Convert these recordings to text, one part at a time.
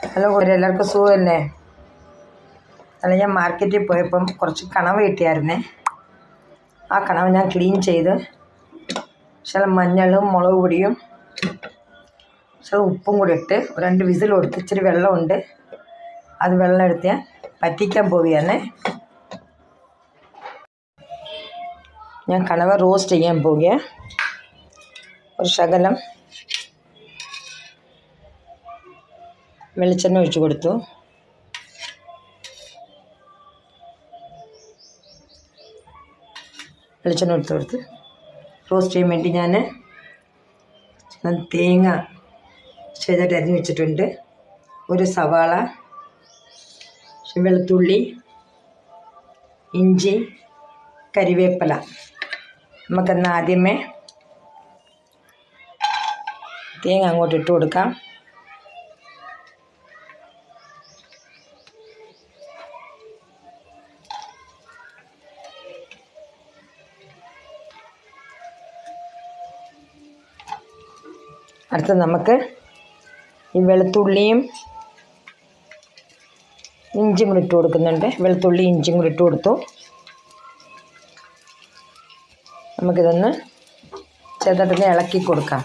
Hello കൂടെ എല്ലാവർക്കും സുഖമല്ലേ? അല്ല, ഞാൻ മാർക്കറ്റിൽ പോയപ്പം കുറച്ച് കണവ കിട്ടിയായിരുന്നേ. ആ കണവ ഞാൻ ക്ലീൻ ചെയ്ത് ചില മഞ്ഞളും മുളക് പൊടിയും ചില ഉപ്പും കൂടി ഇട്ട് 2 വിസിൽ കൊടുത്ത് ഇച്ചിരി വെള്ളമുണ്ട്, അത് വെള്ളം എടുത്ത് ഞാൻ പറ്റിക്കാൻ പോവുകയാണ്. ഞാൻ കണവ റോസ്റ്റ് ചെയ്യാൻ പോവുകയാണ്. ഒരു ശകലം വെളിച്ചെണ്ണ ഒഴിച്ച് കൊടുത്തു. വെളിച്ചെണ്ണ എടുത്ത് കൊടുത്ത് റോസ്റ്റ് ചെയ്യാൻ വേണ്ടി ഞാൻ തേങ്ങ ചെറുതായിട്ട് അരിഞ്ഞ് വെച്ചിട്ടുണ്ട്. ഒരു സവാള, വെളുത്തുള്ളി, ഇഞ്ചി, കരിവേപ്പില. നമുക്കെന്നാൽ ആദ്യമേ തേങ്ങ അങ്ങോട്ട് ഇട്ട് കൊടുക്കാം. അടുത്ത് നമുക്ക് ഈ വെളുത്തുള്ളിയും ഇഞ്ചിയും കൂടി ഇട്ട് കൊടുക്കുന്നുണ്ട്. വെളുത്തുള്ളി ഇഞ്ചിയും കൂടി ഇട്ട് കൊടുത്തു. നമുക്കിതൊന്ന് ചെറുതായിട്ടൊന്ന് ഇളക്കി കൊടുക്കാം.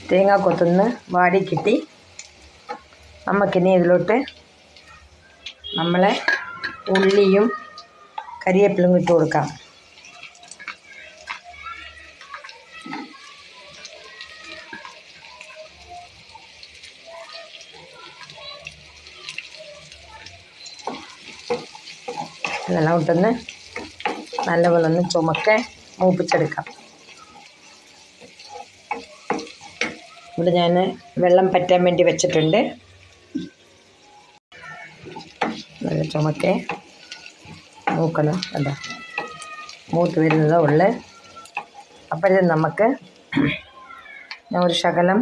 തേങ്ങാക്കൊത്തൊന്ന് വാടി കിട്ടി. നമുക്കിനി ഇതിലോട്ട് നമ്മളെ ഉള്ളിയും കരിവേപ്പിലും ഇട്ട് കൊടുക്കാം. ഇതെല്ലാം ഇട്ടൊന്ന് നല്ലപോലെ ഒന്ന് ചുമക്കെ മൂപ്പിച്ചെടുക്കാം. ഇവിടെ ഞാൻ വെള്ളം പറ്റാൻ വേണ്ടി വെച്ചിട്ടുണ്ട്. നല്ല ചുമക്കെ മൂക്കണം. കണ്ടോ, മൂത്ത് വരുന്നതേ ഉള്ളു. അപ്പോഴേ നമുക്ക് ഞാൻ ഒരു ശകലം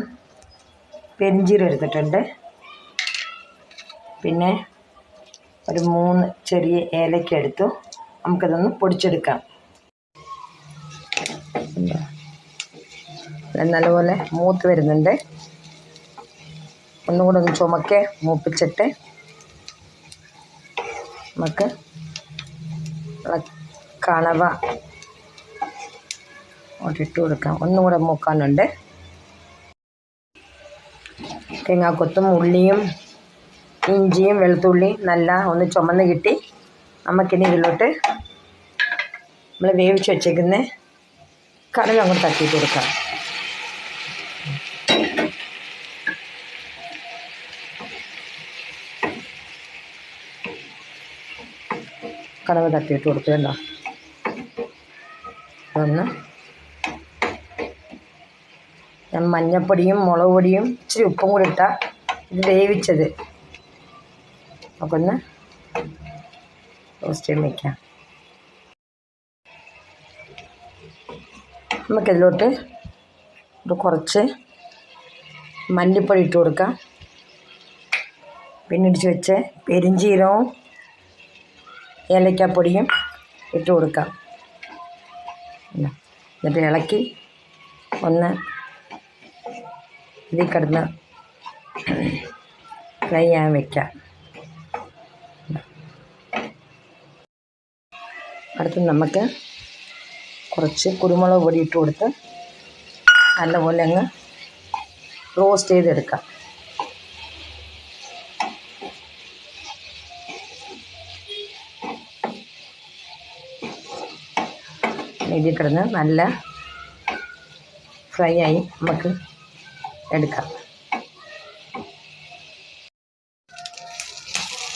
പെരിഞ്ചീരം എടുത്തിട്ടുണ്ട്. പിന്നെ ഒരു 3 ചെറിയ ഏലക്ക എടുത്തു. നമുക്കതൊന്ന് പൊടിച്ചെടുക്കാം. നല്ലപോലെ മൂത്ത് വരുന്നുണ്ട്. ഒന്നുകൂടെ ഒന്ന് ചുമക്കെ മൂപ്പിച്ചിട്ട് നമുക്ക് കണവ ഇട്ട് കൊടുക്കാം. ഒന്നും കൂടെ മൂക്കാനുണ്ട്. തേങ്ങാക്കൊത്തും ഉള്ളിയും ഇഞ്ചിയും വെളുത്തുള്ളി നല്ല ഒന്ന് ചുമന്ന് കിട്ടി. നമുക്കിനി ഇതിലോട്ട് നമ്മൾ വേവിച്ച് വെച്ചേക്കുന്ന കണവ അങ്ങോട്ട് തട്ടിയിട്ട് കൊടുക്കാം. കണവ തട്ടിയിട്ട് കൊടുത്തു. കണ്ടോ, അതൊന്ന് ഞാൻ മഞ്ഞപ്പൊടിയും മുളക് പൊടിയും ഇച്ചിരി ഉപ്പും കൂടി ഇട്ടാൽ ഇത് വേവിച്ചത്. നമുക്കൊന്ന് റോസ്റ്റ് ചെയ്യാൻ വയ്ക്കാം. നമുക്കിതിലോട്ട് കുറച്ച് മല്ലിപ്പൊടി ഇട്ട് കൊടുക്കാം. പിന്നെ ഇടിച്ച് വെച്ച് പെരിഞ്ചീരവും ഏലക്കാപ്പൊടിയും ഇട്ട് കൊടുക്കാം. എന്നിട്ട് ഇളക്കി ഒന്ന് ഇതിൽ കിടന്ന് ഫ്രൈ ചെയ്യാൻ വയ്ക്കാം. അടുത്ത് നമുക്ക് കുറച്ച് കുരുമുളക് പൊടി ഇട്ട് കൊടുത്ത് നല്ലപോലെ അങ്ങ് റോസ്റ്റ് ചെയ്തെടുക്കാം. ഇതിൽ കിടന്ന് നല്ല ഫ്രൈ ആയി നമുക്ക് എടുക്കാം.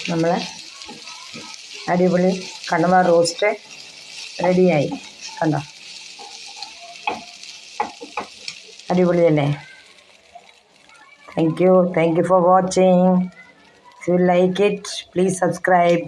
നമ്മൾ അടിപൊളി കണവ റോസ്റ്റ് റെഡിയായി. കണ്ടോ, അടിപൊളിയല്ലേ? Thank you for watching. If you like it, please subscribe.